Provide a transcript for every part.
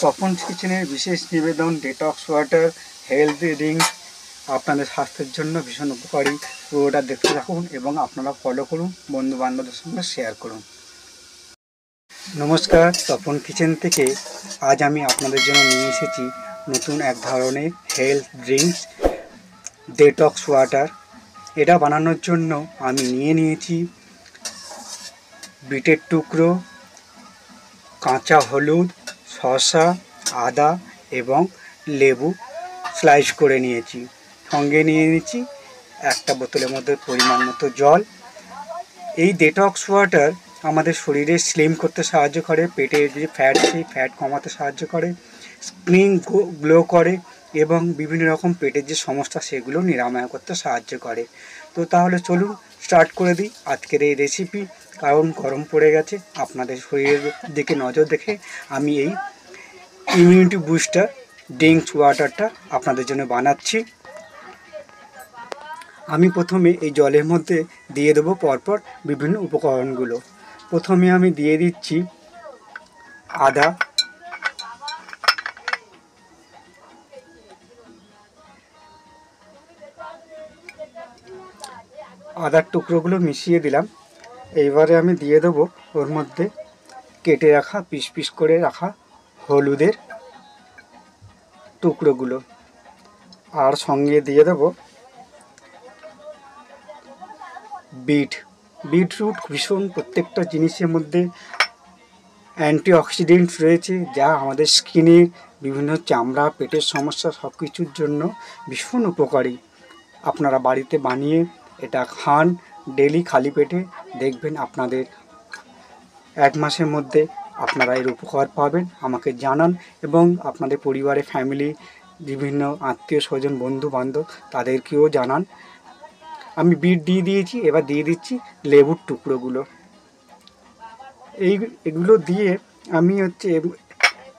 তপন কিচেনের বিশেষ নিবেদন ডেটক্স ওয়াটার হেলদি ড্রিঙ্কস আপনাদের স্বাস্থ্যের জন্য ভীষণ উপকারী। পুরোটা দেখতে থাকুন এবং আপনারা ফলো করুন, বন্ধু বান্ধবদের সঙ্গে শেয়ার করুন। নমস্কার, তপন কিচেন থেকে আজ আমি আপনাদের জন্য নিয়ে এসেছি নতুন এক ধরনের হেলথ ড্রিঙ্কস ডেটক্স ওয়াটার। এটা বানানোর জন্য আমি নিয়েছি বিটের টুকরো, কাঁচা হলুদ, শসা, আদা এবং লেবু স্লাইস করে নিয়েছি। সঙ্গে নিয়েছি একটা বোতলের মধ্যে পরিমাণ মতো জল। এই ডেটক্স ওয়াটার আমাদের শরীরে স্লিম করতে সাহায্য করে, পেটের যে ফ্যাট সেই ফ্যাট কমাতে সাহায্য করে, স্কিন গ্লো করে এবং বিভিন্ন রকম পেটের যে সমস্যা সেগুলো নিরাময় করতে সাহায্য করে। তো তাহলে চলুন স্টার্ট করে দিই আজকের এই রেসিপি। কারণ গরম পড়ে গেছে, আপনাদের শরীরের দিকে নজর রেখে আমি এই ইমিউনিটি বুস্টার ড্রিঙ্কস ওয়াটারটা আপনাদের জন্য বানাচ্ছি। আমি প্রথমে এই জলের মধ্যে দিয়ে দেবো পরপর বিভিন্ন উপকরণগুলো। প্রথমে আমি দিয়ে দিচ্ছি আদা, আদার টুকরোগুলো মিশিয়ে দিলাম। এইবারে আমি দিয়ে দেবো ওর মধ্যে কেটে রাখা পিস পিস করে রাখা হলুদের টুকরোগুলো, আর সঙ্গে দিয়ে দেবো বিটরুট। ভীষণ প্রত্যেকটা জিনিসের মধ্যে অ্যান্টিঅক্সিডেন্টস রয়েছে, যা আমাদের স্কিনের বিভিন্ন চামড়া, পেটের সমস্যা সব কিছুর জন্য ভীষণ উপকারী। আপনারা বাড়িতে বানিয়ে এটা খান ডেলি খালি পেটে, দেখবেন আপনাদের 1 মাসের মধ্যে আপনারা এর উপকার পাবেন। আমাকে জানান এবং আপনাদের পরিবারে ফ্যামিলি, বিভিন্ন আত্মীয় স্বজন, বন্ধু বান্ধব তাদেরকেও জানান। আমি বিট দিয়ে দিয়েছি, এবার দিয়ে দিচ্ছি লেবুর টুকরোগুলো। এগুলো দিয়ে আমি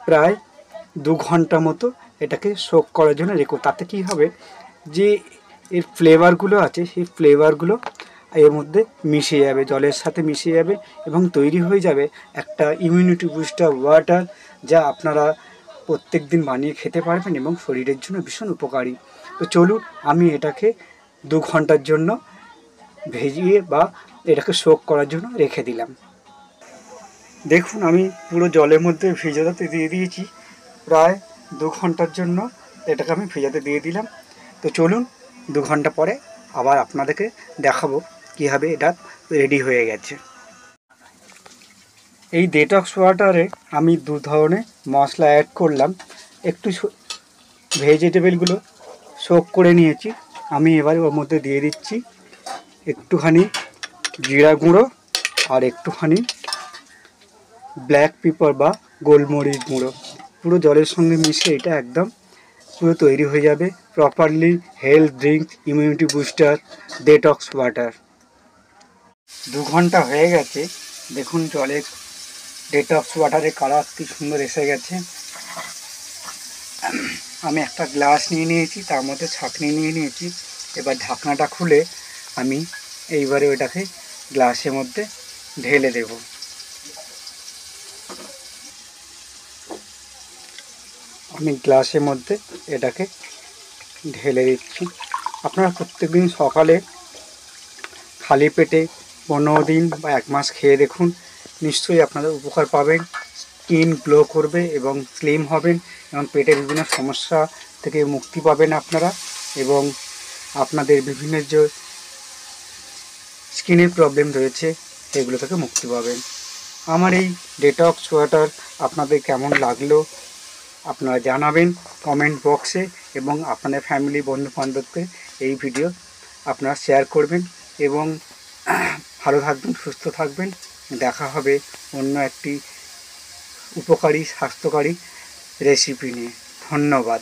প্রায় 2 ঘন্টা মতো এটাকে সোক করার জন্য রেখো। তাতে কি হবে, যে এর ফ্লেভারগুলো আছে সেই ফ্লেভারগুলো এর মধ্যে মিশে যাবে, জলের সাথে মিশে যাবে এবং তৈরি হয়ে যাবে একটা ইমিউনিটি বুস্টার ওয়াটার, যা আপনারা প্রত্যেক দিন বানিয়ে খেতে পারবেন এবং শরীরের জন্য ভীষণ উপকারী। তো চলুন আমি এটাকে 2 ঘন্টার জন্য ভেজিয়ে বা এটাকে সোক করার জন্য রেখে দিলাম। দেখুন আমি পুরো জলের মধ্যে ভিজাতে দিয়ে দিয়েছি, প্রায় 2 ঘন্টার জন্য এটাকে আমি ভিজাতে দিয়ে দিলাম। তো চলুন 2 ঘন্টা পরে আবার আপনাদেরকে দেখাবো কীভাবে এটা রেডি হয়ে গেছে। এই ডেটক্স ওয়াটারে আমি 2 ধরনের মশলা অ্যাড করলাম। একটু ভেজিটেবলগুলো সোক করে নিয়েছি, আমি এবারে ওর মধ্যে দিয়ে দিচ্ছি একটুখানি জিরা গুঁড়ো আর একটুখানি ব্ল্যাক পেপার বা গোলমরিচ গুঁড়ো। পুরো জলের সঙ্গে মিশে এটা একদম পুরো তৈরি হয়ে যাবে properly health drink immunity booster detox water. 2 ঘন্টা হয়ে গেছে, দেখুন জলের ডেটক্স ওয়াটারের কালার কি সুন্দর এসে গেছে। আমি একটা গ্লাস নিয়ে নিয়েছি, তার মধ্যে ছাঁকনি নিয়ে নিয়েছি। এবার ঢাকনাটা খুলে আমি এইবারে ওটাকে গ্লাসের মধ্যে ঢেলে দেব। আমি গ্লাসের মধ্যে এটাকে ঢেলে দিচ্ছি। আপনারা প্রত্যেকদিন সকালে খালি পেটে 15 দিন বা 1 মাস খেয়ে দেখুন, নিশ্চয়ই আপনারা উপকার পাবেন। স্কিন গ্লো করবে এবং স্লিম হবেন এবং পেটের বিভিন্ন সমস্যা থেকে মুক্তি পাবেন আপনারা, এবং আপনাদের বিভিন্ন যে স্কিনের প্রবলেম রয়েছে সেগুলো থেকে মুক্তি পাবেন। আমার এই ডেটক্স ওয়াটার আপনাদের কেমন লাগলো আপনারা জানাবেন কমেন্ট বক্সে, এবং আপনাদের ফ্যামিলি, বন্ধু বান্ধবকে এই ভিডিও আপনারা শেয়ার করবেন। এবং ভালো থাকবেন, সুস্থ থাকবেন। দেখা হবে অন্য একটি উপকারী স্বাস্থ্যকারী রেসিপি নিয়ে। ধন্যবাদ।